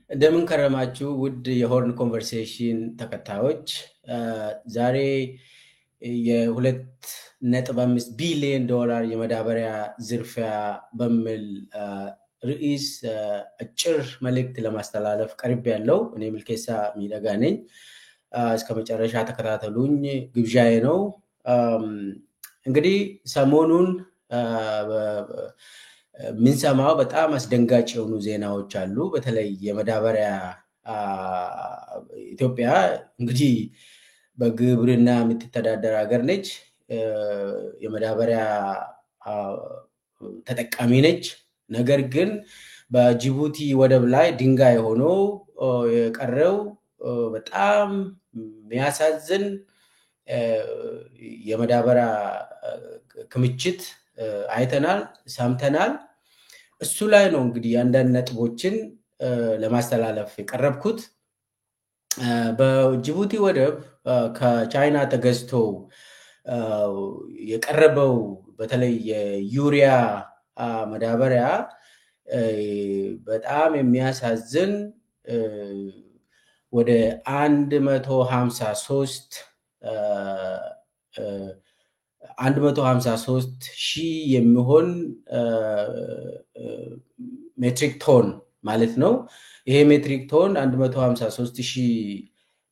እንደምን ከረማችሁ ውድ የሆርን ኮንቨርሴሽን ተከታዮች ዛሬ የ2.5 ቢሊዮን ዶላር የመዳበሪያ ዝርፊያ በሚል ርዕስ አጭር መልእክት ለማስተላለፍ ቀርብ ያለው እኔ ምልኬሳ ሚደጋ ነኝ እስከ መጨረሻ ተከታተሉኝ ግብዣዬ ነው እንግዲህ ሰሞኑን ምን ሰማው በጣም አስደንጋጭ የሆኑ ዜናዎች አሉ በተለይ የመዳበሪያ ኢትዮጵያ እንግዲህ በግብርና የምትተዳደር ሀገር ነች የመዳበሪያ ተጠቃሚ ነች ነገር ግን በጅቡቲ ወደብ ላይ ድንጋይ ሆኖ የቀረው በጣም የሚያሳዝን የመዳበሪያ ክምችት አይተናል ሰምተናል እሱ ላይ ነው እንግዲህ አንዳንድ ነጥቦችን ለማስተላለፍ የቀረብኩት በጅቡቲ ወደብ ከቻይና ተገዝቶ የቀረበው በተለይ የዩሪያ መዳበሪያ በጣም የሚያሳዝን ወደ 153 ሺህ የሚሆን ሜትሪክ ቶን ማለት ነው ይሄ ሜትሪክ ቶን 153 ሺህ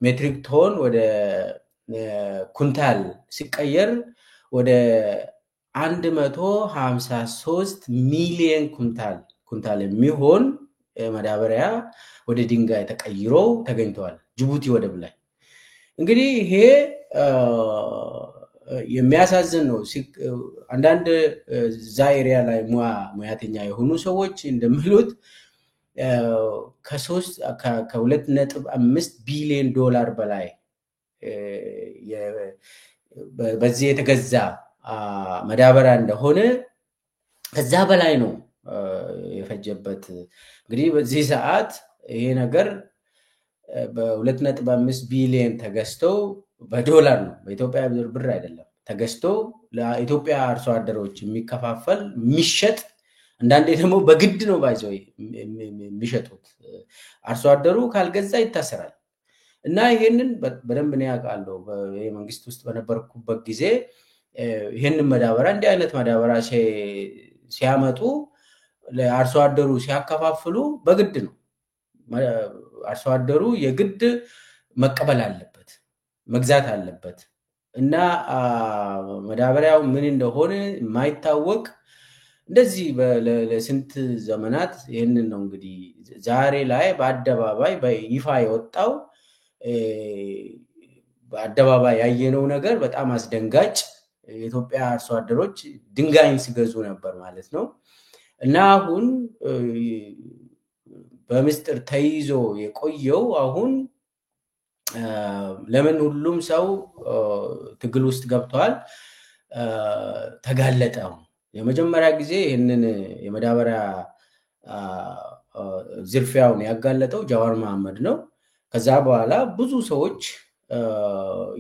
ሜትሪክ ቶን ወደ ኩንታል ሲቀየር ወደ 153 ሚሊዮን ኩንታል የሚሆን መዳበሪያ ወደ ድንጋይ ተቀይሮ ተገኝቷል ጅቡቲ ወደብ ላይ እንግዲህ ይሄ የሚያሳዝን ነው አንዳንድ ዛይሪያ ላይ ሙያተኛ የሆኑ ሰዎች እንደሚሉት ከ2.5 ቢሊዮን ዶላር በላይ በዚህ የተገዛ መዳበሪያ እንደሆነ ከዛ በላይ ነው የፈጀበት እንግዲህ በዚህ ሰዓት ይሄ ነገር በ2.5 ቢሊዮን ተገዝቶ በዶላር ነው በኢትዮጵያ ብር አይደለም ተገዝቶ ለኢትዮጵያ አርሶ አደሮች የሚከፋፈል የሚሸጥ አንዳንዴ ደግሞ በግድ ነው ባይዘው የሚሸጡት አርሶ አደሩ ካልገዛ ይታሰራል እና ይሄንን በደንብ ነው ያውቃለሁ በመንግስት ውስጥ በነበርኩበት ጊዜ ይሄንን መዳበሪያ እንደ አይነት መዳበሪያ ሲያመጡ ለአርሶ አደሩ ሲያከፋፍሉ በግድ ነው አርሶ አደሩ የግድ መቀበል አለበት መግዛት አለበት እና መዳበሪያው ምን እንደሆነ የማይታወቅ እንደዚህ ለስንት ዘመናት ይሄንን ነው እንግዲህ ዛሬ ላይ በአደባባይ በይፋ የወጣው በአደባባይ ያየነው ነገር በጣም አስደንጋጭ የኢትዮጵያ አርሶ አደሮች ድንጋይን ሲገዙ ነበር ማለት ነው እና አሁን በምስጥር ተይዞ የቆየው አሁን ለምን ሁሉም ሰው ትግል ውስጥ ገብቷል ተጋለጠው የመጀመሪያ ጊዜ ይሄንን የመዳበሪያ ዝርፊያውን ያጋለጠው ጃዋር መሐመድ ነው ከዛ በኋላ ብዙ ሰዎች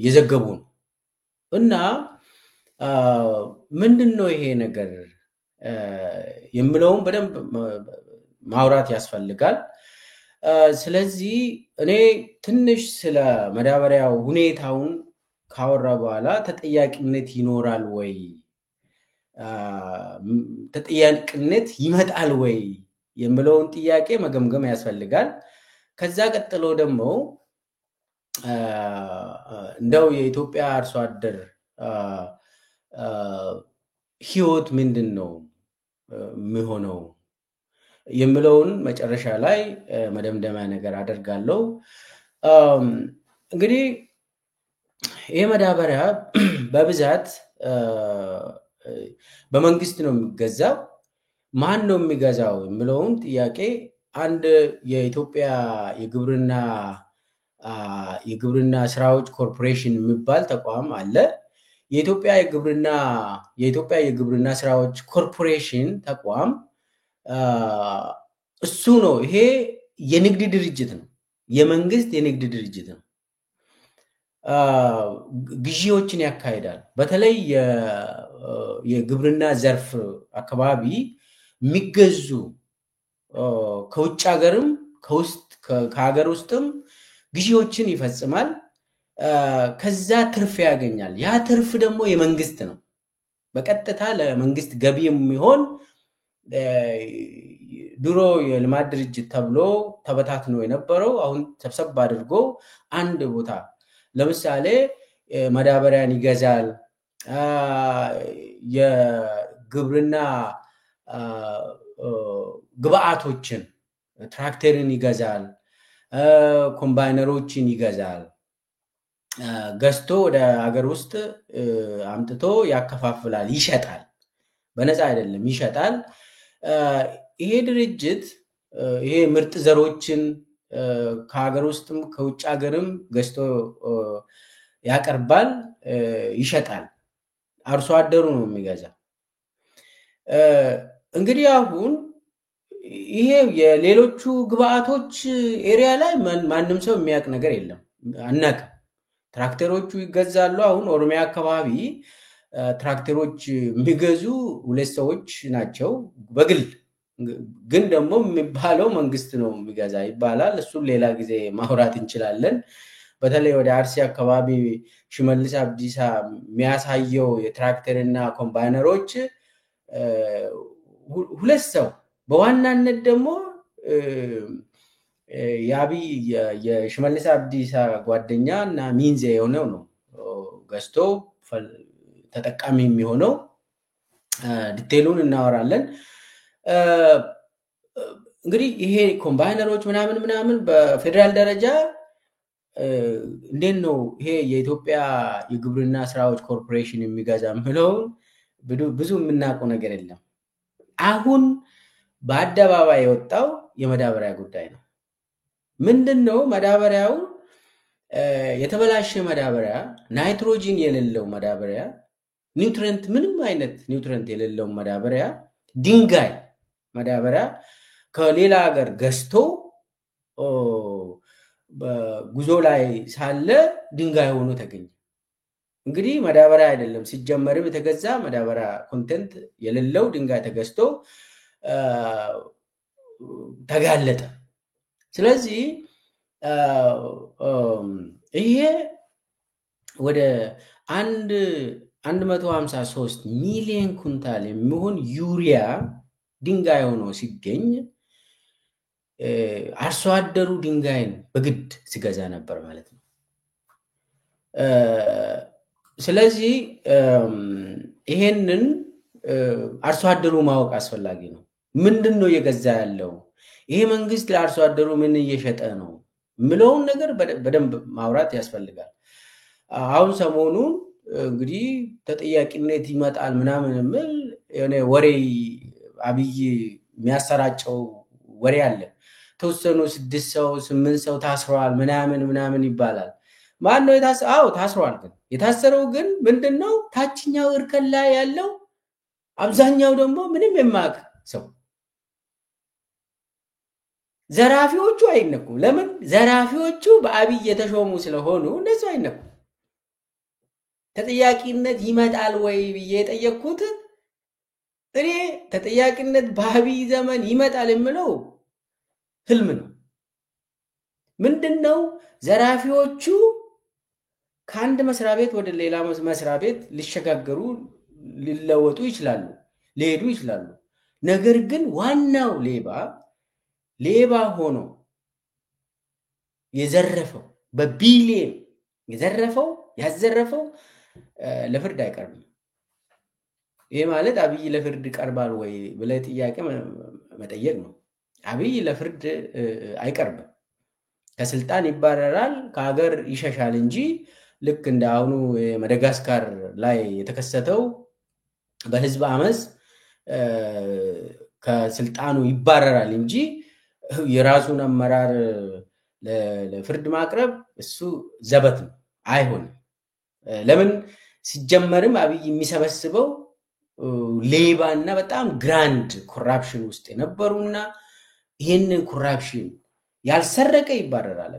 የዘገቡ ነው እና ምንድነው ይሄ ነገር የምለውን በደንብ ማውራት ያስፈልጋል ስለዚህ እኔ ትንሽ ስለ መዳበሪያው ሁኔታውን ካወራ በኋላ ተጠያቂነት ይኖራል ወይ ተጠያቂነት ይመጣል ወይ የምለውን ጥያቄ መገምገም ያስፈልጋል ከዛ ቀጥሎ ደግሞ እንደው የኢትዮጵያ አርሶ አደር ህይወት ምንድነው የሚሆነው የምለውን መጨረሻ ላይ መደምደሚያ ነገር አደርጋለሁ እንግዲህ ይሄ መዳበሪያ በብዛት በመንግስት ነው የሚገዛው ማን ነው የሚገዛው የምለውን ጥያቄ አንድ የኢትዮጵያ የግብርና ስራዎች ኮርፖሬሽን የሚባል ተቋም አለ የኢትዮጵያ የግብርና ስራዎች ኮርፖሬሽን ተቋም እሱ ነው ይሄ የንግድ ድርጅት ነው የመንግስት የንግድ ድርጅት ነው ግዢዎችን ያካሂዳል። በተለይ የግብርና ዘርፍ አካባቢ የሚገዙ ከውጭ ሀገርም ከሀገር ውስጥም ግዢዎችን ይፈጽማል። ከዛ ትርፍ ያገኛል። ያ ትርፍ ደግሞ የመንግስት ነው። በቀጥታ ለመንግስት ገቢ የሚሆን ድሮ የልማት ድርጅት ተብሎ ተበታትኖ የነበረው አሁን ሰብሰብ አድርጎ አንድ ቦታ ለምሳሌ ማዳበሪያን ይገዛል፣ የግብርና ግብአቶችን ትራክተርን ይገዛል፣ ኮምባይነሮችን ይገዛል። ገዝቶ ወደ ሀገር ውስጥ አምጥቶ ያከፋፍላል፣ ይሸጣል። በነፃ አይደለም፣ ይሸጣል። ይሄ ድርጅት ይሄ ምርጥ ዘሮችን ከሀገር ውስጥም ከውጭ ሀገርም ገዝቶ ያቀርባል፣ ይሸጣል። አርሶ አደሩ ነው የሚገዛ። እንግዲህ አሁን ይሄ የሌሎቹ ግብአቶች ኤሪያ ላይ ማንም ሰው የሚያውቅ ነገር የለም፣ አናውቅም። ትራክተሮቹ ይገዛሉ። አሁን ኦሮሚያ አካባቢ ትራክተሮች የሚገዙ 2 ሰዎች ናቸው በግል። ግን ደግሞ የሚባለው መንግስት ነው የሚገዛ ይባላል። እሱም ሌላ ጊዜ ማውራት እንችላለን። በተለይ ወደ አርሲ አካባቢ ሽመልስ አብዲሳ የሚያሳየው የትራክተርና ኮምባይነሮች 2 ሰው በዋናነት ደግሞ የአብይ የሽመልስ አብዲሳ ጓደኛ እና ሚንዜ የሆነው ነው ገዝቶ ተጠቃሚ የሚሆነው። ዲቴሉን እናወራለን። እንግዲህ ይሄ ኮምባይነሮች ምናምን በፌደራል ደረጃ እንዴት ነው ይሄ የኢትዮጵያ የግብርና ስራዎች ኮርፖሬሽን የሚገዛ ምለው ብዙ የምናውቀው ነገር የለም። አሁን በአደባባይ የወጣው የመዳበሪያ ጉዳይ ነው። ምንድነው መዳበሪያው? የተበላሸ መዳበሪያ፣ ናይትሮጂን የሌለው መዳበሪያ፣ ኒውትሪየንት ምንም አይነት ኒውትሪየንት የሌለው መዳበሪያ፣ ድንጋይ መዳበሪያ ከሌላ ሀገር ገዝቶ በጉዞ ላይ ሳለ ድንጋይ ሆኖ ተገኘ። እንግዲህ መዳበሪያ አይደለም ሲጀመርም የተገዛ መዳበሪያ ኮንቴንት የሌለው ድንጋይ ተገዝቶ ተጋለጠ። ስለዚህ ይሄ ወደ 153 ሚሊዮን ኩንታል የሚሆን ዩሪያ ድንጋይ ሆኖ ሲገኝ አርሶ አደሩ ድንጋይን በግድ ሲገዛ ነበር ማለት ነው። ስለዚህ ይሄንን አርሶ አደሩ ማወቅ አስፈላጊ ነው። ምንድነው እየገዛ ያለው? ይሄ መንግስት ለአርሶ አደሩ ምን እየሸጠ ነው ምለውን ነገር በደንብ ማውራት ያስፈልጋል። አሁን ሰሞኑን እንግዲህ ተጠያቂነት ይመጣል ምናምን ምል የሆነ ወሬ አብይ የሚያሰራጨው ወሬ አለ። ተወሰኑ 6 ሰው 8 ሰው ታስረዋል ምናምን ይባላል። ማን ነው የታሰረው? አዎ ታስረዋል። ግን የታሰረው ግን ምንድነው? ታችኛው እርከን ላይ ያለው አብዛኛው ደግሞ ምንም የማያውቅ ሰው። ዘራፊዎቹ አይነኩም። ለምን? ዘራፊዎቹ በአብይ የተሾሙ ስለሆኑ እነሱ አይነኩም። ተጠያቂነት ይመጣል ወይ ብዬ የጠየቅኩት እኔ ተጠያቂነት በአብይ ዘመን ይመጣል የምለው ህልም ነው። ምንድነው? ዘራፊዎቹ ከአንድ መስሪያ ቤት ወደ ሌላ መስሪያ ቤት ሊሸጋገሩ ሊለወጡ ይችላሉ፣ ሊሄዱ ይችላሉ። ነገር ግን ዋናው ሌባ ሆኖ የዘረፈው በቢሊየን ያዘረፈው ለፍርድ አይቀርብም። ይሄ ማለት አብይ ለፍርድ ቀርባል ወይ ብለህ ጥያቄ መጠየቅ ነው። አብይ ለፍርድ አይቀርብም። ከስልጣን ይባረራል፣ ከሀገር ይሸሻል እንጂ ልክ እንደ አሁኑ ማዳጋስካር ላይ የተከሰተው በህዝብ አመፅ ከስልጣኑ ይባረራል እንጂ የራሱን አመራር ለፍርድ ማቅረብ እሱ ዘበት ነው፣ አይሆንም። ለምን? ሲጀመርም አብይ የሚሰበስበው ሌባና በጣም ግራንድ ኮራፕሽን ውስጥ የነበሩና ይህንን ኮራፕሽን ያልሰረቀ ይባረራል።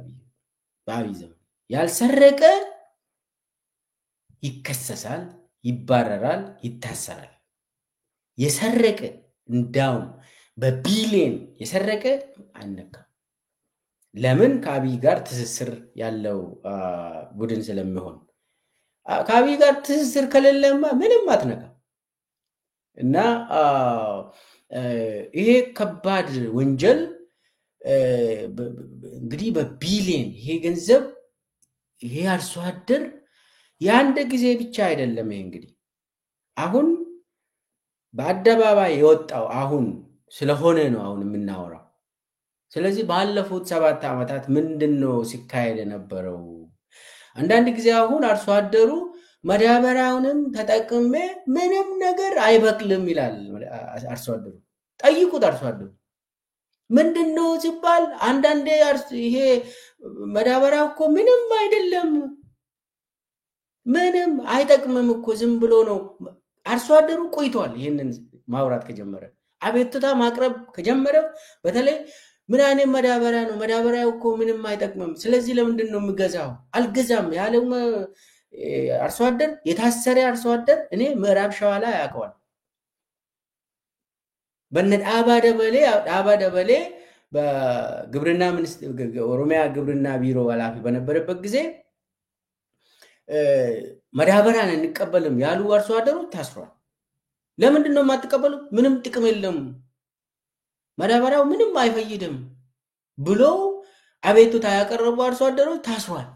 በአብይ ዘመን ያልሰረቀ ይከሰሳል፣ ይባረራል፣ ይታሰራል። የሰረቀ እንዳውም በቢሊየን የሰረቀ አይነካም። ለምን? ከአብይ ጋር ትስስር ያለው ቡድን ስለሚሆን። ከአብይ ጋር ትስስር ከሌለማ ምንም አትነካም። እና ይሄ ከባድ ወንጀል እንግዲህ በቢሊየን ይሄ ገንዘብ ይሄ አርሶ አደር የአንድ ጊዜ ብቻ አይደለም። ይሄ እንግዲህ አሁን በአደባባይ የወጣው አሁን ስለሆነ ነው አሁን የምናወራው። ስለዚህ ባለፉት 7 ዓመታት ምንድነው ሲካሄድ የነበረው? አንዳንድ ጊዜ አሁን አርሶ አደሩ መዳበሪያውንም ተጠቅሜ ምንም ነገር አይበቅልም ይላል አርሶ አደሩ። ጠይቁት አርሶ አደሩ ምንድነው ሲባል አንዳንዴ ይሄ መዳበሪያው እኮ ምንም አይደለም፣ ምንም አይጠቅምም እኮ ዝም ብሎ ነው። አርሶ አደሩ ቆይቷል ይሄንን ማውራት ከጀመረ፣ አቤቱታ ማቅረብ ከጀመረ። በተለይ ምን አይነት መዳበሪያ ነው? መዳበሪያው እኮ ምንም አይጠቅምም፣ ስለዚህ ለምንድን ነው የምገዛው? አልገዛም ያለው አርሶ አደር፣ የታሰረ አርሶ አደር እኔ ምዕራብ ሸዋ ላይ ያውቀዋል። በነዳባ ደበሌ በግብርና ሚኒስትር ኦሮሚያ ግብርና ቢሮ ኃላፊ በነበረበት ጊዜ መዳበሪያን እንቀበልም ያሉ አርሶ አደሮች ታስሯል። ለምንድን ነው የማትቀበሉ? ምንም ጥቅም የለም፣ መዳበሪያው ምንም አይፈይድም ብሎ አቤቱታ ያቀረቡ አርሶ አደሮች ታስሯል።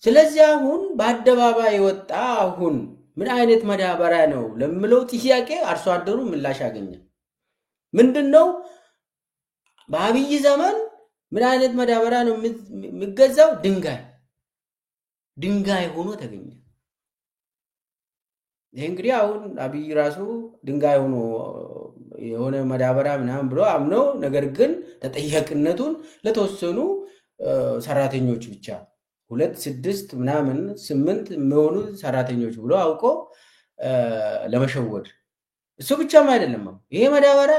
ስለዚህ አሁን በአደባባይ የወጣ አሁን ምን አይነት መዳበሪያ ነው ለምለው ጥያቄ አርሶ አደሩ ምላሽ ያገኘ ምንድነው? በአብይ ዘመን ምን አይነት መዳበሪያ ነው የሚገዛው? ድንጋይ ሆኖ ተገኘ። ይሄ እንግዲህ አሁን አብይ ራሱ ድንጋይ ሆኖ የሆነ መዳበሪያ ምናምን ብሎ አምነው፣ ነገር ግን ተጠያቂነቱን ለተወሰኑ ሰራተኞች ብቻ 2 6 ምናምን 8 የሚሆኑ ሰራተኞች ብሎ አውቆ ለመሸወድ። እሱ ብቻም አይደለም፣ ይሄ መዳበሪያ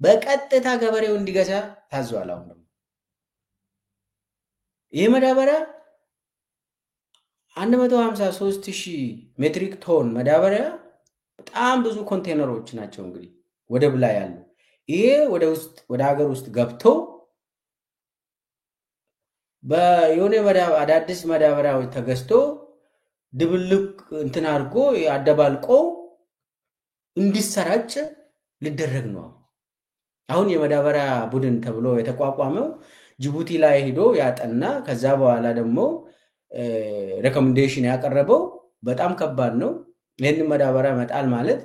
በቀጥታ ገበሬው እንዲገዛ ታዟል። አሁን ደግሞ ይሄ መዳበሪያ 153,000 ሜትሪክ ቶን መዳበሪያ በጣም ብዙ ኮንቴነሮች ናቸው እንግዲህ ወደብ ላይ ያሉ። ይሄ ወደ ሀገር ውስጥ ገብቶ በዮኔ አዳዲስ መዳበሪያዎች ተገዝቶ ድብልቅ እንትን አድርጎ አደባልቆ እንዲሰራጭ ሊደረግ ነው። አሁን የመዳበሪያ ቡድን ተብሎ የተቋቋመው ጅቡቲ ላይ ሄዶ ያጠና፣ ከዛ በኋላ ደግሞ ሬኮሜንዴሽን ያቀረበው በጣም ከባድ ነው። ይህን መዳበሪያ መጣል ማለት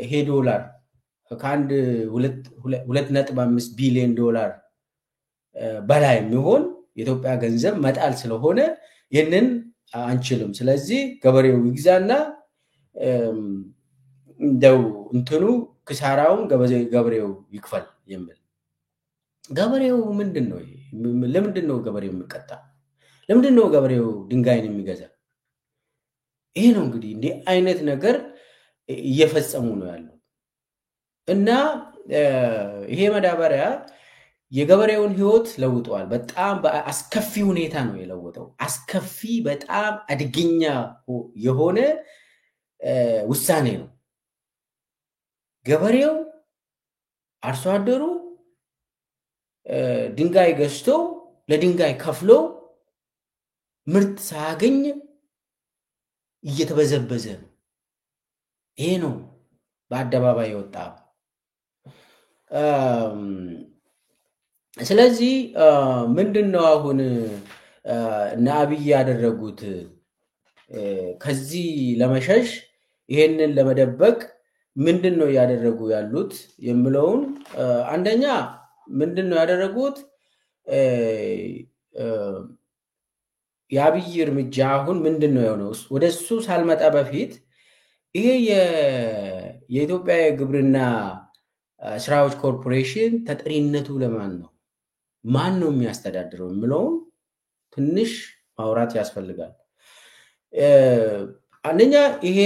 ይሄ ዶላር ከአንድ 2.5 ቢሊዮን ዶላር በላይ የሚሆን የኢትዮጵያ ገንዘብ መጣል ስለሆነ ይህንን አንችልም። ስለዚህ ገበሬው ይግዛና እንደው እንትኑ ክሳራውን ገበሬው ይክፈል የሚል። ገበሬው ምንድነው? ለምንድነው ገበሬው የሚቀጣ? ለምንድነው ገበሬው ድንጋይን የሚገዛ? ይሄ ነው እንግዲህ እንዲህ አይነት ነገር እየፈጸሙ ነው ያለው። እና ይሄ መዳበሪያ የገበሬውን ህይወት ለውጧል። በጣም በአስከፊ ሁኔታ ነው የለወጠው። አስከፊ፣ በጣም አደገኛ የሆነ ውሳኔ ነው። ገበሬው አርሶ አደሩ ድንጋይ ገዝቶ ለድንጋይ ከፍሎ ምርት ሳያገኝ እየተበዘበዘ ነው። ይሄ ነው በአደባባይ የወጣ። ስለዚህ ምንድነው አሁን እነ አብይ ያደረጉት? ከዚህ ለመሸሽ ይሄንን ለመደበቅ ምንድነው ያደረጉ ያሉት የሚለውን አንደኛ ምንድነው ያደረጉት? የአብይ እርምጃ አሁን ምንድነው የሆነው? ወደሱ ሳልመጣ በፊት ይሄ የኢትዮጵያ የግብርና ስራዎች ኮርፖሬሽን ተጠሪነቱ ለማን ነው? ማን ነው የሚያስተዳድረው የሚለውን ትንሽ ማውራት ያስፈልጋል። አንደኛ ይሄ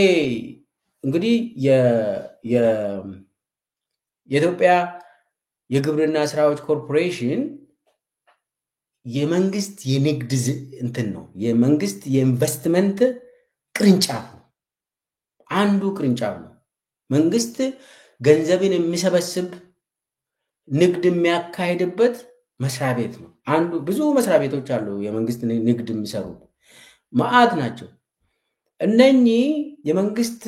እንግዲህ የኢትዮጵያ የግብርና ስራዎች ኮርፖሬሽን የመንግስት የንግድ እንትን ነው። የመንግስት የኢንቨስትመንት ቅርንጫፍ ነው። አንዱ ቅርንጫፍ ነው። መንግስት ገንዘብን የሚሰበስብ ንግድ የሚያካሂድበት መስሪያ ቤት ነው። አንዱ ብዙ መስሪያ ቤቶች አሉ የመንግስት ንግድ የሚሰሩ መዓት ናቸው። እነኚህ የመንግስት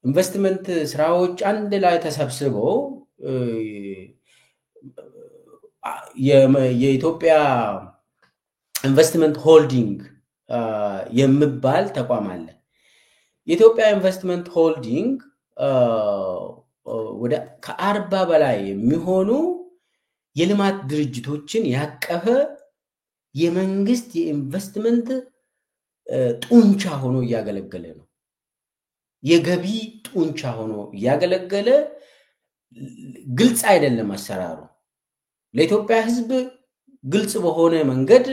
ኢንቨስትመንት ስራዎች አንድ ላይ ተሰብስበው የኢትዮጵያ ኢንቨስትመንት ሆልዲንግ የሚባል ተቋም አለ። የኢትዮጵያ ኢንቨስትመንት ሆልዲንግ ወደ ከ40 በላይ የሚሆኑ የልማት ድርጅቶችን ያቀፈ የመንግስት የኢንቨስትመንት ጡንቻ ሆኖ እያገለገለ ነው። የገቢ ጡንቻ ሆኖ እያገለገለ ግልጽ አይደለም አሰራሩ። ለኢትዮጵያ ሕዝብ ግልጽ በሆነ መንገድ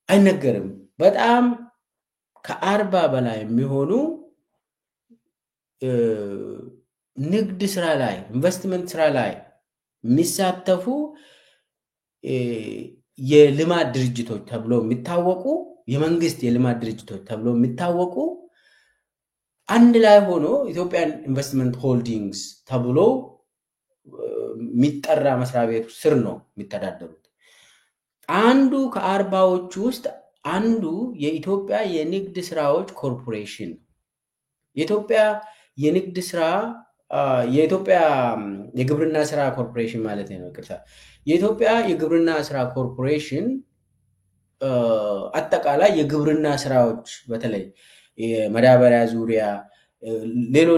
አይነገርም። በጣም ከ40 በላይ የሚሆኑ ንግድ ስራ ላይ ኢንቨስትመንት ስራ ላይ የሚሳተፉ የልማት ድርጅቶች ተብሎ የሚታወቁ የመንግስት የልማት ድርጅቶች ተብሎ የሚታወቁ አንድ ላይ ሆኖ ኢትዮጵያን ኢንቨስትመንት ሆልዲንግስ ተብሎ የሚጠራ መስሪያ ቤት ስር ነው የሚተዳደሩት። አንዱ ከ40ዎቹ ውስጥ አንዱ የኢትዮጵያ የንግድ ስራዎች ኮርፖሬሽን የኢትዮጵያ የንግድ ስራ የኢትዮጵያ የግብርና ስራ ኮርፖሬሽን ማለት ነው። የኢትዮጵያ የግብርና ስራ ኮርፖሬሽን አጠቃላይ የግብርና ስራዎች በተለይ የማዳበሪያ ዙሪያ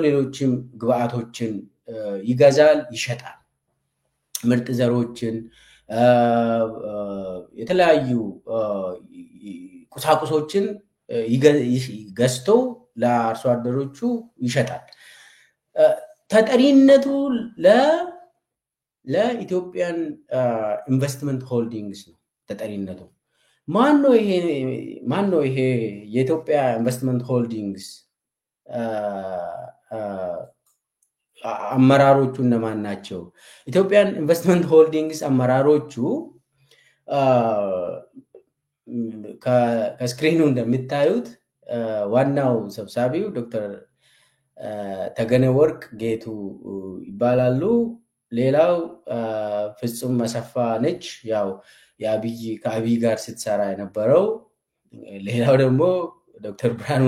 ሌሎችም ግብአቶችን ይገዛል፣ ይሸጣል። ምርጥ ዘሮችን የተለያዩ ቁሳቁሶችን ገዝቶ ለአርሶ አደሮቹ ይሸጣል። ተጠሪነቱ ለኢትዮጵያን ኢንቨስትመንት ሆልዲንግስ ነው። ተጠሪነቱ ማነው? ይሄ የኢትዮጵያ ኢንቨስትመንት ሆልዲንግስ አመራሮቹ እነማን ናቸው? ኢትዮጵያን ኢንቨስትመንት ሆልዲንግስ አመራሮቹ ከስክሪኑ እንደምታዩት ዋናው ሰብሳቢው ዶክተር ተገነ ወርቅ ጌቱ ይባላሉ። ሌላው ፍጹም አሰፋ ነች፣ ያው ከአብይ ጋር ስትሰራ የነበረው። ሌላው ደግሞ ዶክተር ብርሃኑ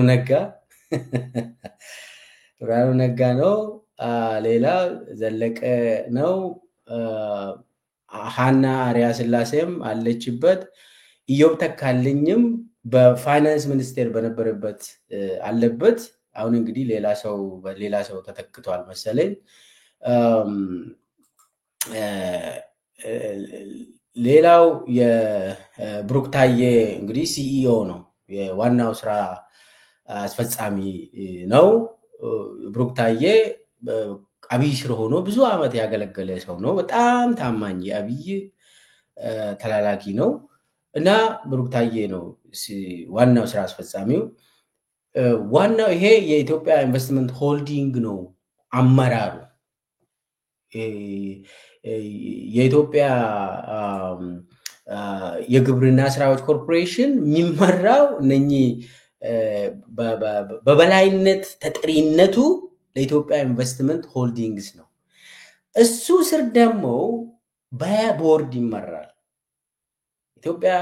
ነጋ ነው። ሌላ ዘለቀ ነው። ሃና አሪያ ስላሴም አለችበት። ኢዮብ ተካልኝም በፋይናንስ ሚኒስቴር በነበረበት አለበት። አሁን እንግዲህ ሌላ ሰው ተተክቷል መሰለኝ። ሌላው የብሩክታዬ እንግዲህ ሲኢኦ ነው፣ የዋናው ስራ አስፈጻሚ ነው። ብሩክታዬ አብይ ስር ሆኖ ብዙ አመት ያገለገለ ሰው ነው። በጣም ታማኝ የአብይ ተላላኪ ነው እና ብሩክታዬ ነው ዋናው ስራ አስፈጻሚው። ዋናው ይሄ የኢትዮጵያ ኢንቨስትመንት ሆልዲንግ ነው አመራሩ። የኢትዮጵያ የግብርና ስራዎች ኮርፖሬሽን የሚመራው እነኚህ በበላይነት ተጠሪነቱ ለኢትዮጵያ ኢንቨስትመንት ሆልዲንግስ ነው። እሱ ስር ደግሞ በቦርድ ይመራል። የኢትዮጵያ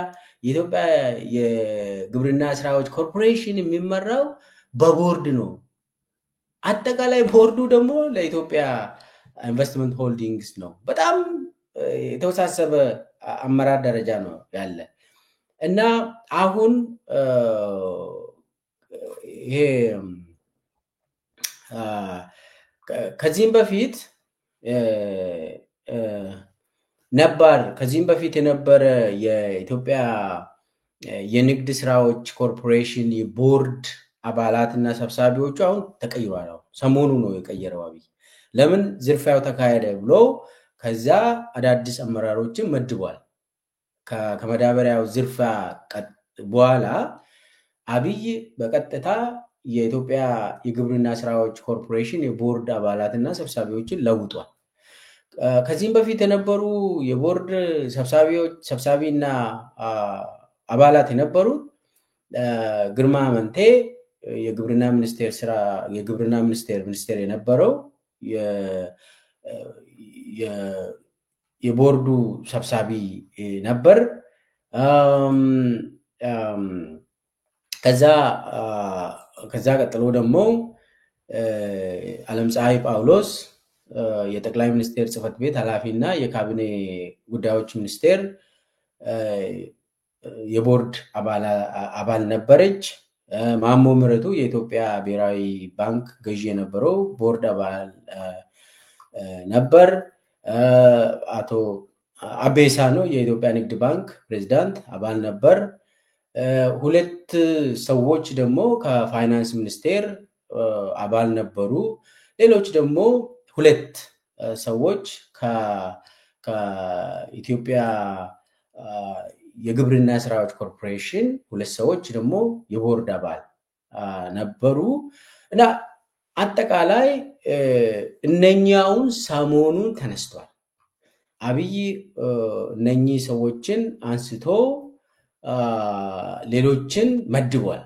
የግብርና ስራዎች ኮርፖሬሽን የሚመራው በቦርድ ነው። አጠቃላይ ቦርዱ ደግሞ ለኢትዮጵያ ኢንቨስትመንት ሆልዲንግስ ነው። በጣም የተወሳሰበ አመራር ደረጃ ነው ያለ እና አሁን ይሄ ከዚህም በፊት የነበረ የኢትዮጵያ የንግድ ስራዎች ኮርፖሬሽን የቦርድ አባላትና ሰብሳቢዎቹ አሁን ተቀይሯል። ሰሞኑ ነው የቀየረው አብይ። ለምን ዝርፊያው ተካሄደ ብሎ ከዛ አዳዲስ አመራሮችን መድቧል። ከመዳበሪያው ዝርፊያ በኋላ አብይ በቀጥታ የኢትዮጵያ የግብርና ስራዎች ኮርፖሬሽን የቦርድ አባላትና ሰብሳቢዎችን ለውጧል። ከዚህም በፊት የነበሩ የቦርድ ሰብሳቢና አባላት የነበሩት ግርማ አመንቴ የግብርና ሚኒስቴር የነበረው የቦርዱ ሰብሳቢ ነበር። ከዛ ቀጥሎ ደግሞ ዓለምፀሐይ ጳውሎስ የጠቅላይ ሚኒስቴር ጽሕፈት ቤት ኃላፊና የካቢኔ ጉዳዮች ሚኒስቴር የቦርድ አባል ነበረች። ማሞ ምህረቱ የኢትዮጵያ ብሔራዊ ባንክ ገዢ የነበረው ቦርድ አባል ነበር። አቶ አቤሳኖ የኢትዮጵያ ንግድ ባንክ ፕሬዝዳንት አባል ነበር። ሁለት ሰዎች ደግሞ ከፋይናንስ ሚኒስቴር አባል ነበሩ። ሌሎች ደግሞ ሁለት ሰዎች ከኢትዮጵያ የግብርና ስራዎች ኮርፖሬሽን ሁለት ሰዎች ደግሞ የቦርድ አባል ነበሩ እና አጠቃላይ እነኛውን ሰሞኑን ተነስቷል። አብይ እነኚህ ሰዎችን አንስቶ ሌሎችን መድቧል።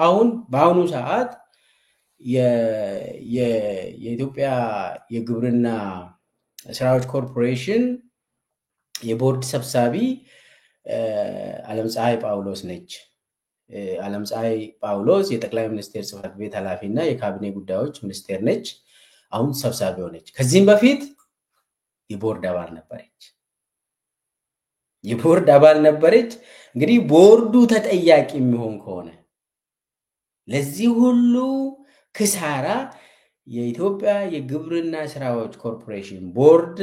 አሁን በአሁኑ ሰዓት የኢትዮጵያ የግብርና ስራዎች ኮርፖሬሽን የቦርድ ሰብሳቢ ዓለምፀሐይ ጳውሎስ ነች። ዓለምፀሐይ ጳውሎስ የጠቅላይ ሚኒስቴር ጽሕፈት ቤት ኃላፊና የካቢኔ ጉዳዮች ሚኒስቴር ነች። አሁን ሰብሳቢ ሆነች። ከዚህም በፊት የቦርድ አባል ነበረች። እንግዲህ ቦርዱ ተጠያቂ የሚሆን ከሆነ ለዚህ ሁሉ ክሳራ የኢትዮጵያ የግብርና ስራዎች ኮርፖሬሽን ቦርድ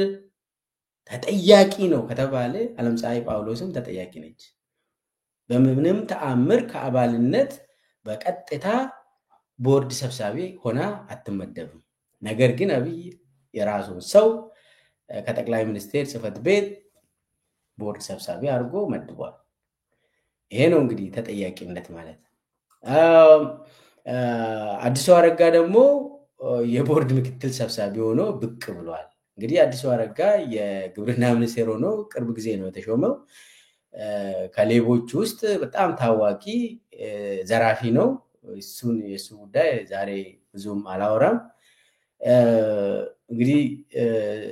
ተጠያቂ ነው ከተባለ ዓለምፀሐይ ጳውሎስም ተጠያቂ ነች። በምንም ተአምር ከአባልነት በቀጥታ ቦርድ ሰብሳቢ ሆና አትመደብም። ነገር ግን አብይ የራሱን ሰው ከጠቅላይ ሚኒስቴር ጽሕፈት ቤት ቦርድ ሰብሳቢ አድርጎ መድቧል። ይሄ ነው እንግዲህ ተጠያቂነት ማለት። አዲሱ አረጋ ደግሞ የቦርድ ምክትል ሰብሳቢ ሆኖ ብቅ ብሏል። እንግዲህ አዲሱ አረጋ የግብርና ሚኒስቴር ሆኖ ቅርብ ጊዜ ነው የተሾመው። ከሌቦች ውስጥ በጣም ታዋቂ ዘራፊ ነው። የእሱ ጉዳይ ዛሬ ብዙም አላወራም። እንግዲህ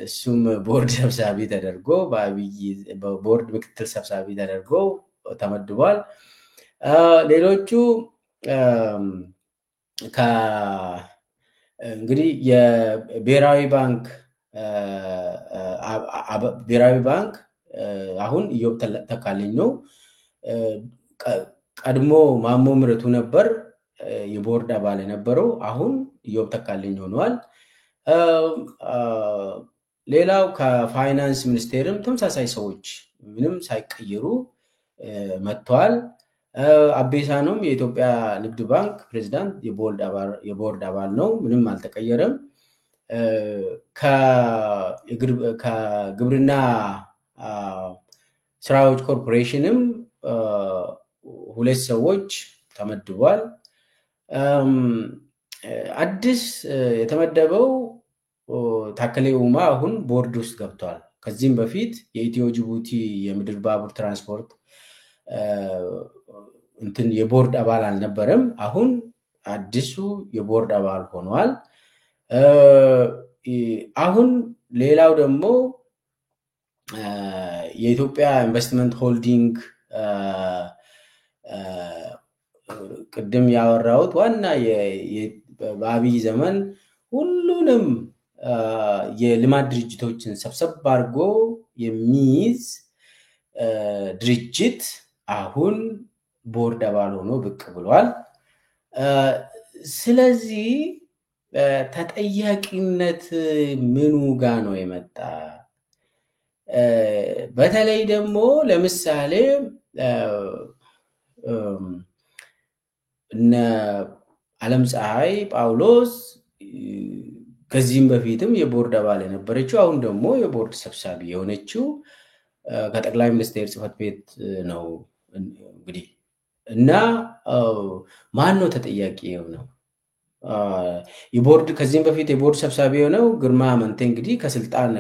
እሱም ቦርድ ሰብሳቢ ተደርጎ ቦርድ ምክትል ሰብሳቢ ተደርጎ ተመድቧል። ሌሎቹ እንግዲህ የብሔራዊ ባንክ አሁን ኢዮብ ተካልኝ ነው። ቀድሞ ማሞ ምህረቱ ነበር የቦርድ አባል የነበረው። አሁን ኢዮብ ተካልኝ ሆኗል። ሌላው ከፋይናንስ ሚኒስቴርም ተመሳሳይ ሰዎች ምንም ሳይቀየሩ መጥተዋል። አቤሳኖም የኢትዮጵያ ንግድ ባንክ ፕሬዝዳንት የቦርድ አባል ነው፣ ምንም አልተቀየረም። ከግብርና ስራዎች ኮርፖሬሽንም ሁለት ሰዎች ተመድቧል። አዲስ የተመደበው ታከለ ኡማ አሁን ቦርድ ውስጥ ገብቷል። ከዚህም በፊት የኢትዮ ጅቡቲ የምድር ባቡር ትራንስፖርት የቦርድ አባል አልነበረም። አሁን አዲሱ የቦርድ አባል ሆኗል። አሁን ሌላው ደግሞ የኢትዮጵያ ኢንቨስትመንት ሆልዲንግ ቅድም ያወራሁት ዋና በአብይ ዘመን ሁሉንም የልማት ድርጅቶችን ሰብሰብ አድርጎ የሚይዝ ድርጅት አሁን ቦርድ አባል ሆኖ ብቅ ብሏል። ስለዚህ ተጠያቂነት ምኑ ጋ ነው የመጣ? በተለይ ደግሞ ለምሳሌ እነ ዓለምፀሐይ ጳውሎስ ከዚህም በፊትም የቦርድ አባል የነበረችው አሁን ደግሞ የቦርድ ሰብሳቢ የሆነችው ከጠቅላይ ሚኒስቴር ጽሕፈት ቤት ነው እንግዲህ እና ማን ነው ተጠያቂ የሆነው? የቦርድ ከዚህም በፊት የቦርድ ሰብሳቢ የሆነው ግርማ አመንቴ እንግዲህ ከስልጣን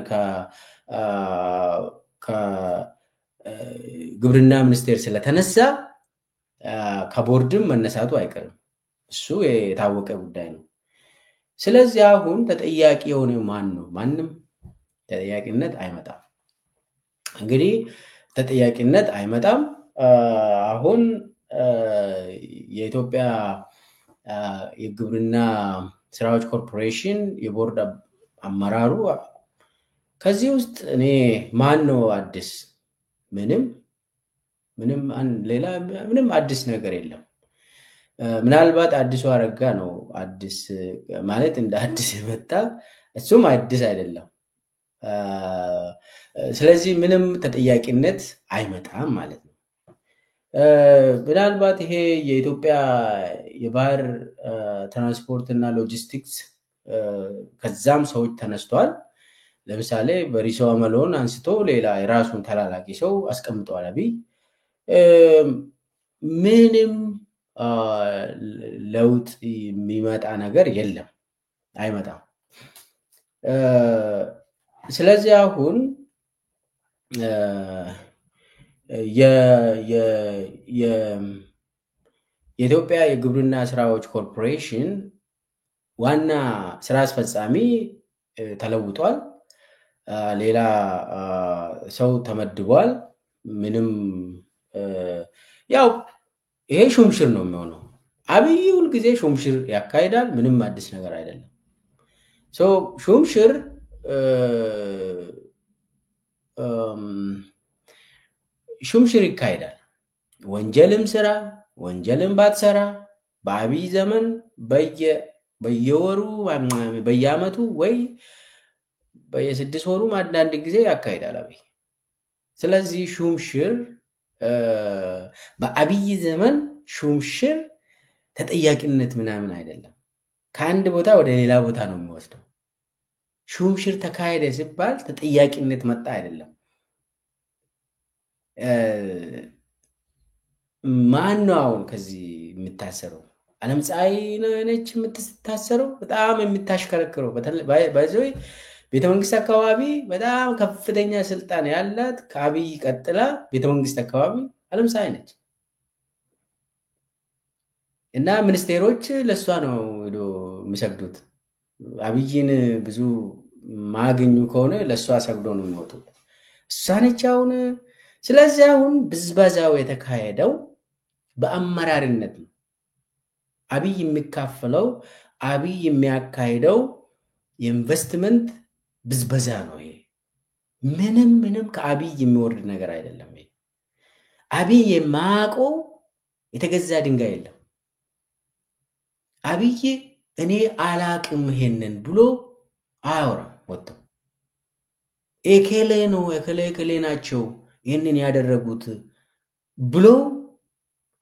ከግብርና ሚኒስቴር ስለተነሳ ከቦርድም መነሳቱ አይቀርም። እሱ የታወቀ ጉዳይ ነው። ስለዚህ አሁን ተጠያቂ የሆነው ማን ነው? ማንም ተጠያቂነት አይመጣም። እንግዲህ ተጠያቂነት አይመጣም። አሁን የኢትዮጵያ የግብርና ስራዎች ኮርፖሬሽን የቦርድ አመራሩ ከዚህ ውስጥ እኔ ማን ነው አዲስ? ምንም አዲስ ነገር የለም። ምናልባት አዲሱ አረጋ ነው አዲስ ማለት እንደ አዲስ የመጣ እሱም አዲስ አይደለም። ስለዚህ ምንም ተጠያቂነት አይመጣም ማለት ነው። ምናልባት ይሄ የኢትዮጵያ የባህር ትራንስፖርት እና ሎጂስቲክስ ከዛም ሰዎች ተነስተዋል። ለምሳሌ በሪሶ አመሎን አንስቶ ሌላ የራሱን ተላላቂ ሰው አስቀምጠዋል አብይ። ምንም ለውጥ የሚመጣ ነገር የለም፣ አይመጣም። ስለዚህ አሁን የኢትዮጵያ የግብርና ስራዎች ኮርፖሬሽን ዋና ስራ አስፈጻሚ ተለውጧል። ሌላ ሰው ተመድቧል። ምንም ያው ይሄ ሹምሽር ነው የሚሆነው። አብይ ሁል ጊዜ ሹምሽር ያካሂዳል። ምንም አዲስ ነገር አይደለም። ሹምሽር ይካሄዳል። ወንጀልም ስራ ወንጀልም ባትሰራ በአብይ ዘመን በየወሩ በየአመቱ ወይ በየ6 ወሩ አንዳንድ ጊዜ ያካሂዳል አብይ። ስለዚህ ሹምሽር በአብይ ዘመን ሹምሽር ተጠያቂነት ምናምን አይደለም። ከአንድ ቦታ ወደ ሌላ ቦታ ነው የሚወስደው። ሹምሽር ተካሄደ ሲባል ተጠያቂነት መጣ አይደለም። ማን ነው አሁን ከዚህ የምታሰረው? ዓለምፀሐይ ነች የምትታሰረው። በጣም የምታሽከረክረው በዚህ ቤተመንግስት አካባቢ በጣም ከፍተኛ ስልጣን ያላት ከአብይ ቀጥላ ቤተመንግስት አካባቢ ዓለምፀሐይ ነች። እና ሚኒስቴሮች ለሷ ነው ሄዶ የሚሰግዱት። አብይን ብዙ ማግኙ ከሆነ ለሷ ሰግዶ ነው የሚወጡት። እሷ ነች አሁን። ስለዚህ አሁን ብዝበዛው የተካሄደው በአመራርነት ነው። አብይ የሚካፈለው አብይ የሚያካሂደው የኢንቨስትመንት ብዝበዛ ነው። ይሄ ምንም ከአብይ የሚወርድ ነገር አይደለም። ይሄ አብይ የማያውቀው የተገዛ ድንጋይ የለም። አብይ እኔ አላቅም ይሄንን ብሎ አያወራም። ወጥቶ ኤከሌ ናቸው ይህንን ያደረጉት ብሎ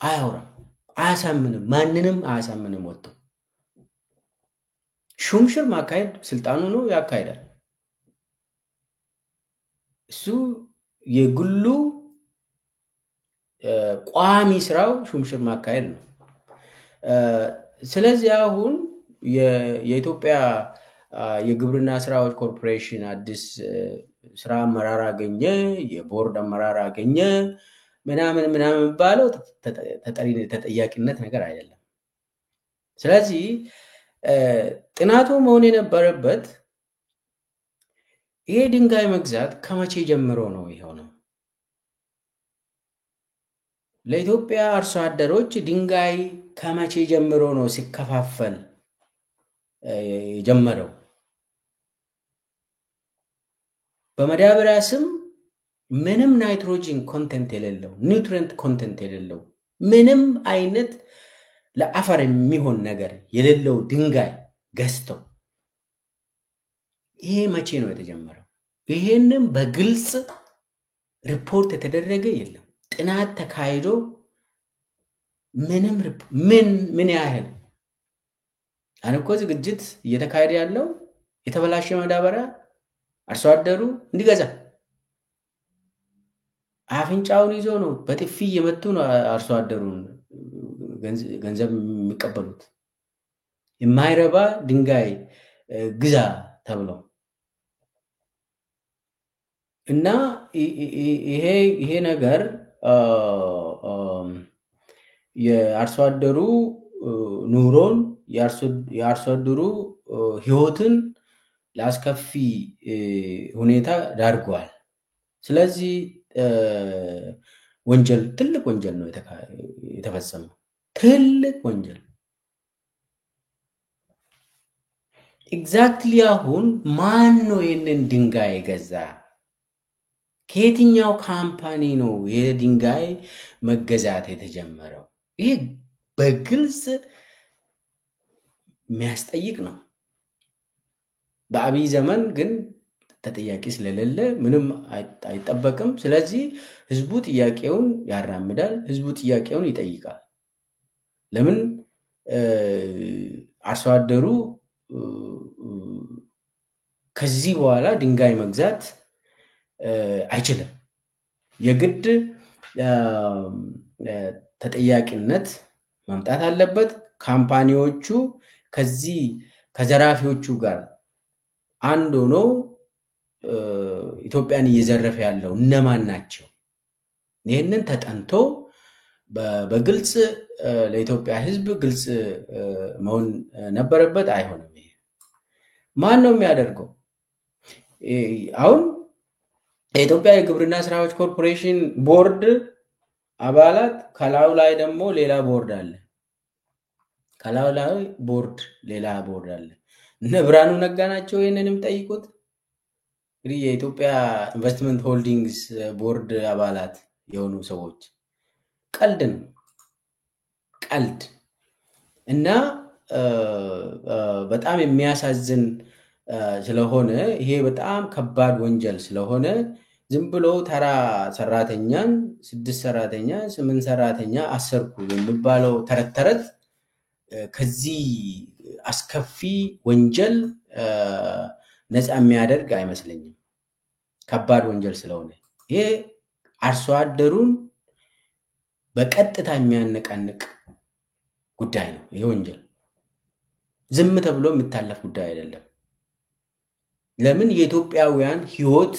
አያወራም። አያሳምንም፣ ማንንም አያሳምንም። ወጥቶ ሹምሽር ማካሄድ ስልጣኑ ነው፣ ያካሂዳል። እሱ የግሉ ቋሚ ስራው ሹምሽር ማካሄድ ነው። ስለዚህ አሁን የኢትዮጵያ የግብርና ስራዎች ኮርፖሬሽን አዲስ ስራ አመራር አገኘ፣ የቦርድ አመራር አገኘ ምናምን የሚባለው ተጠያቂነት ነገር አይደለም። ስለዚህ ጥናቱ መሆን የነበረበት ይሄ ድንጋይ መግዛት ከመቼ ጀምሮ ነው የሆነው? ለኢትዮጵያ አርሶ አደሮች ድንጋይ ከመቼ ጀምሮ ነው ሲከፋፈል የጀመረው? በመዳበሪያ ስም ምንም ናይትሮጂን ኮንቴንት የሌለው ኒውትሪየንት ኮንቴንት የሌለው ምንም አይነት ለአፈር የሚሆን ነገር የሌለው ድንጋይ ገዝተው ይሄ መቼ ነው የተጀመረው? ይሄንም በግልጽ ሪፖርት የተደረገ የለም። ጥናት ተካሂዶ ምን ያህል አንኮ ዝግጅት እየተካሄደ ያለው የተበላሸ ማዳበሪያ አርሶ አደሩ እንዲገዛ አፍንጫውን ይዞ ነው በጥፊ እየመቱ ነው አርሶ አደሩን ገንዘብ የሚቀበሉት። የማይረባ ድንጋይ ግዛ ተብሎ እና ይሄ ነገር የአርሶ አደሩ ኑሮን የአርሶ አደሩ ህይወትን ለአስከፊ ሁኔታ ዳርጓል። ስለዚህ ወንጀል ትልቅ ወንጀል ነው የተፈጸመው። ትልቅ ወንጀል ኤግዛክትሊ። አሁን ማን ነው ይህንን ድንጋይ የገዛ? ከየትኛው ካምፓኒ ነው የድንጋይ መገዛት የተጀመረው? ይሄ በግልጽ የሚያስጠይቅ ነው። በአብይ ዘመን ግን ተጠያቂ ስለሌለ ምንም አይጠበቅም። ስለዚህ ህዝቡ ጥያቄውን ያራምዳል፣ ህዝቡ ጥያቄውን ይጠይቃል። ለምን አርሶ አደሩ ከዚህ በኋላ ድንጋይ መግዛት አይችልም? የግድ ተጠያቂነት መምጣት አለበት። ካምፓኒዎቹ ከዚህ ከዘራፊዎቹ ጋር አንድ ሆኖ ኢትዮጵያን እየዘረፈ ያለው እነማን ናቸው? ይህንን ተጠንቶ በግልጽ ለኢትዮጵያ ህዝብ ግልጽ መሆን ነበረበት። አይሆንም። ይሄ ማን ነው የሚያደርገው? አሁን የኢትዮጵያ የግብርና ስራዎች ኮርፖሬሽን ቦርድ አባላት ከላዩ ላይ ደግሞ ሌላ ቦርድ አለ። ከላዩ ላይ ሌላ ቦርድ አለ። እነ ብርሃኑ ነጋ ናቸው ይህንን የሚጠይቁት። እንግዲህ የኢትዮጵያ ኢንቨስትመንት ሆልዲንግስ ቦርድ አባላት የሆኑ ሰዎች ቀልድ ነው፣ ቀልድ እና በጣም የሚያሳዝን ስለሆነ ይሄ በጣም ከባድ ወንጀል ስለሆነ ዝም ብሎ ተራ ሰራተኛን 6 ሰራተኛ 8 ሰራተኛ አሰርኩ የሚባለው ተረት ተረት ከዚህ አስከፊ ወንጀል ነፃ የሚያደርግ አይመስለኝም። ከባድ ወንጀል ስለሆነ ይሄ አርሶ አደሩን በቀጥታ የሚያነቃንቅ ጉዳይ ነው። ይሄ ወንጀል ዝም ተብሎ የሚታለፍ ጉዳይ አይደለም። ለምን? የኢትዮጵያውያን ህይወት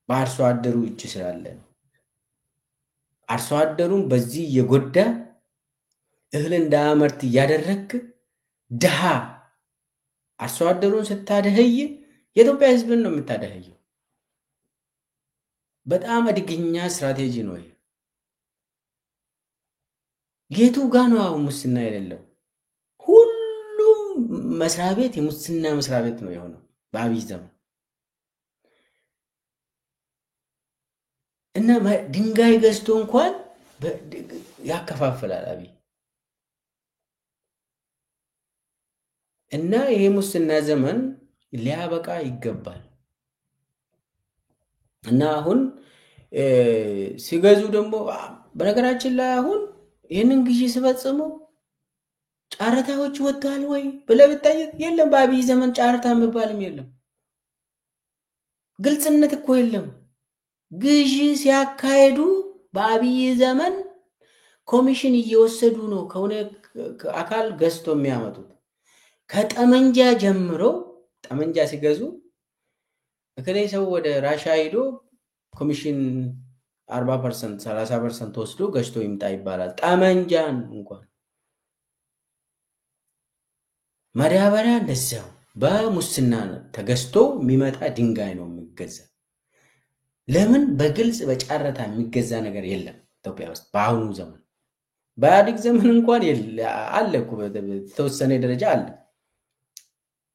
በአርሶ አደሩ እጅ ስላለ ነው። አርሶ አደሩን በዚህ እየጎዳ እህል እንዳያመርት እያደረግክ ድሃ አርሶ አደሩን ስታደህይ የኢትዮጵያ ህዝብን ነው የምታደህየው። በጣም አደገኛ ስትራቴጂ ነው ይሄ። የቱ ጋ ነው አሁን ሙስና የሌለው? ሁሉም መስሪያ ቤት የሙስና መስሪያ ቤት ነው የሆነው በአብይ ዘመን። እና ድንጋይ ገዝቶ እንኳን ያከፋፍላል አብይ። እና ይሄ ሙስና ዘመን ሊያበቃ ይገባል። እና አሁን ሲገዙ ደግሞ በነገራችን ላይ አሁን ይህንን ግዢ ሲፈጽሙ ጨረታዎች ወጥተዋል ወይ ብለህ ብትጠይቅ የለም። በአብይ ዘመን ጨረታ የሚባልም የለም። ግልጽነት እኮ የለም። ግዢ ሲያካሄዱ በአብይ ዘመን ኮሚሽን እየወሰዱ ነው ከሆነ አካል ገዝቶ የሚያመጡት። ከጠመንጃ ጀምሮ ጠመንጃ ሲገዙ በተለይ ሰው ወደ ራሻ ሄዶ ኮሚሽን 40% 30% ወስዶ ገዝቶ ይምጣ ይባላል። ጠመንጃን እንኳን ማዳበሪያ እንደዛው በሙስና ተገዝቶ የሚመጣ ድንጋይ ነው የሚገዛ። ለምን? በግልጽ በጨረታ የሚገዛ ነገር የለም ኢትዮጵያ ውስጥ በአሁኑ ዘመን። በኢህአዴግ ዘመን እንኳን አለ እኮ በተወሰነ ደረጃ አለ።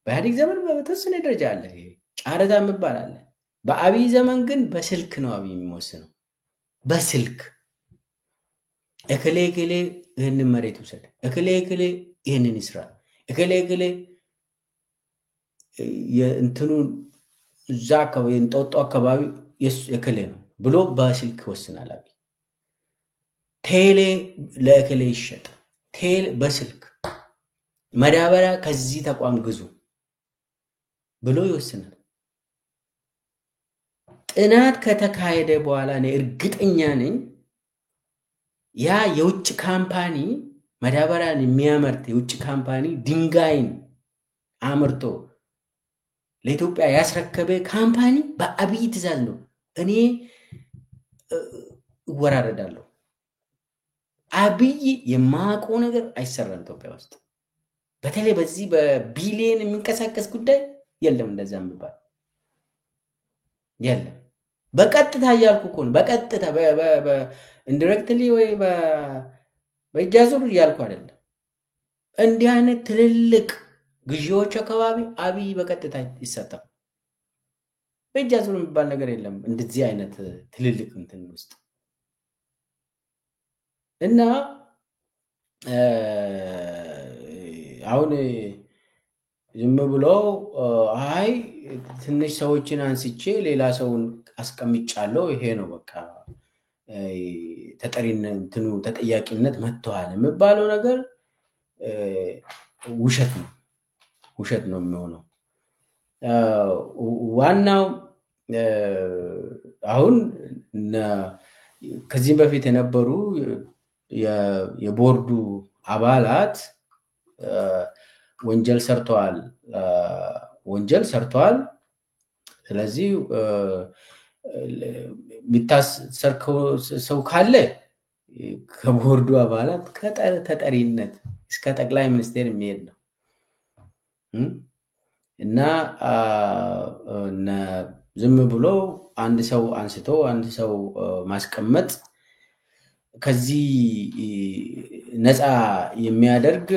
በኢህአዴግ ዘመን በተወሰነ ደረጃ አለ ጨረታ የሚባል አለ። በአብይ ዘመን ግን በስልክ ነው አብይ የሚወስነው። በስልክ እከሌ እከሌ ይህንን መሬት ውሰድ፣ እከሌ እከሌ ይህንን ይስራ፣ እከሌ እከሌ የእንትኑ እዛ አካባቢ እንጦጦ አካባቢ እከሌ ነው ብሎ በስልክ ይወስናል አብይ። ቴሌ ለእከሌ ይሸጥ፣ ቴሌ በስልክ ማዳበሪያ ከዚህ ተቋም ግዙ ብሎ ይወስናል። ጥናት ከተካሄደ በኋላ ነው እርግጠኛ ነኝ ያ የውጭ ካምፓኒ ማዳበሪያን የሚያመርት የውጭ ካምፓኒ ድንጋይን አምርቶ ለኢትዮጵያ ያስረከበ ካምፓኒ በአብይ ትዕዛዝ ነው። እኔ እወራረዳለሁ። አብይ የማያውቀው ነገር አይሰራም ኢትዮጵያ ውስጥ። በተለይ በዚህ በቢሊየን የሚንቀሳቀስ ጉዳይ የለም። እንደዛ የሚባል የለም። በቀጥታ እያልኩ እኮ ነው። በቀጥታ ኢንዲሬክትሊ ወይ በእጅ አዙር እያልኩ አይደለም። እንዲህ አይነት ትልልቅ ግዢዎች አካባቢ አብይ በቀጥታ ይሳተፋል። በእጅ አዙር የሚባል ነገር የለም እንደዚህ አይነት ትልልቅ እንትን ውስጥ እና አሁን ዝም ብሎ አይ ትንሽ ሰዎችን አንስቼ ሌላ ሰውን አስቀምጫለሁ ይሄ ነው በቃ ተጠያቂነት መጥቷል የሚባለው ነገር ውሸት ነው የሚሆነው። ዋናው አሁን ከዚህ በፊት የነበሩ የቦርዱ አባላት ወንጀል ሰርተዋል። ስለዚህ የሚታሰር ሰው ካለ ከቦርዱ አባላት ተጠሪነት እስከ ጠቅላይ ሚኒስቴር የሚሄድ ነው እና ዝም ብሎ አንድ ሰው አንስቶ አንድ ሰው ማስቀመጥ ከዚህ ነፃ የሚያደርግ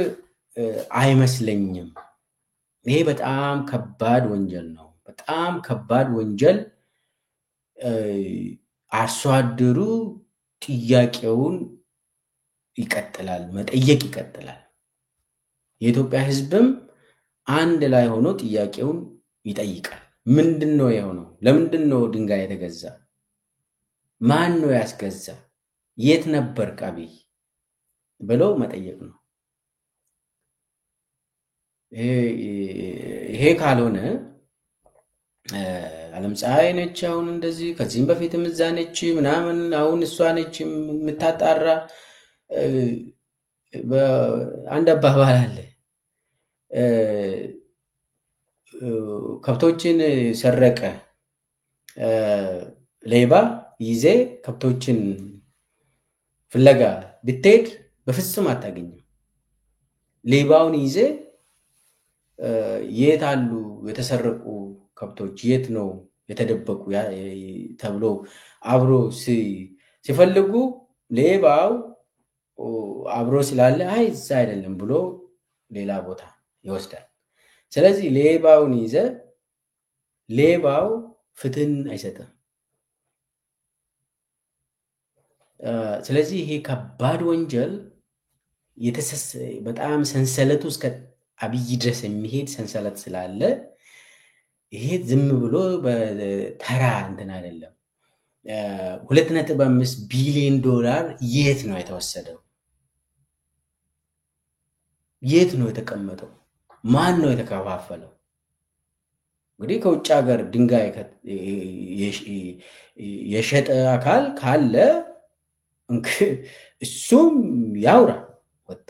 አይመስለኝም። ይሄ በጣም ከባድ ወንጀል ነው። በጣም ከባድ ወንጀል። አርሶ አደሩ ጥያቄውን ይቀጥላል፣ መጠየቅ ይቀጥላል። የኢትዮጵያ ሕዝብም አንድ ላይ ሆኖ ጥያቄውን ይጠይቃል። ምንድነው የሆነው? ለምንድነው ድንጋይ የተገዛ? ማን ነው ያስገዛ? የት ነበር አብይ ብለው መጠየቅ ነው። ይሄ ካልሆነ ዓለም ፀሐይ ነች አሁን እንደዚህ ከዚህም በፊትም እዛ ነች ምናምን አሁን እሷ ነች የምታጣራ። አንድ አባባል አለ፣ ከብቶችን ሰረቀ ሌባ ይዜ ከብቶችን ፍለጋ ብትሄድ በፍጹም አታገኝም። ሌባውን ይዜ የት አሉ የተሰረቁ ከብቶች፣ የት ነው የተደበቁ ተብሎ አብሮ ሲፈልጉ ሌባው አብሮ ስላለ አይ እዛ አይደለም ብሎ ሌላ ቦታ ይወስዳል። ስለዚህ ሌባውን ይዘ ሌባው ፍትህን አይሰጥም። ስለዚህ ይሄ ከባድ ወንጀል በጣም ሰንሰለቱ እስከ አብይ ድረስ የሚሄድ ሰንሰለት ስላለ ይሄ ዝም ብሎ በተራ እንትን አይደለም። 2.5 ቢሊዮን ዶላር የት ነው የተወሰደው? የት ነው የተቀመጠው? ማን ነው የተከፋፈለው? እንግዲህ ከውጭ ሀገር ድንጋይ የሸጠ አካል ካለ እሱም ያውራ ወጥቶ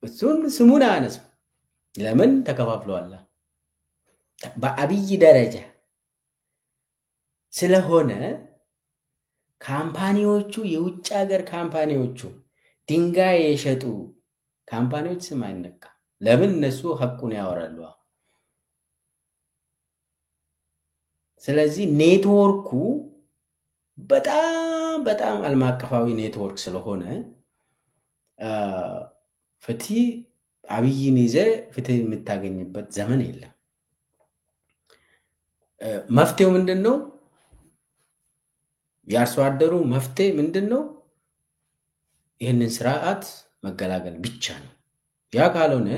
እሱን ስሙን አያነሱም። ለምን ተከፋፍለዋል? በአብይ ደረጃ ስለሆነ ካምፓኒዎቹ የውጭ ሀገር ካምፓኒዎቹ ድንጋይ የሸጡ ካምፓኒዎች ስም አይነካ። ለምን? እነሱ ሐቁን ያወራሉ። ስለዚህ ኔትወርኩ በጣም ዓለም አቀፋዊ ኔትወርክ ስለሆነ ፍትህ አብይን ይዘ ፍትህ የምታገኝበት ዘመን የለም። መፍትሄው ምንድነው? የአርሶ አደሩ መፍትሄ ምንድነው? ይህንን ስርዓት መገላገል ብቻ ነው። ያ ካልሆነ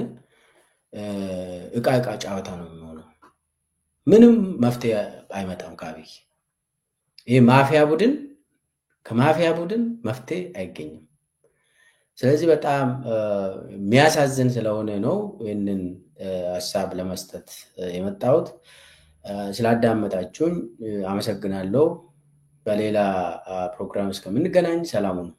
እቃ ጨዋታ ነው የሚሆነው። ምንም መፍትሄ አይመጣም ከአብይ። ይሄ ከማፊያ ቡድን መፍትሄ አይገኝም። ስለዚህ በጣም የሚያሳዝን ስለሆነ ነው ይህንን ሀሳብ ለመስጠት የመጣሁት። ስላዳመጣችሁኝ አመሰግናለሁ። በሌላ ፕሮግራም እስከምንገናኝ ሰላም ሁኑ።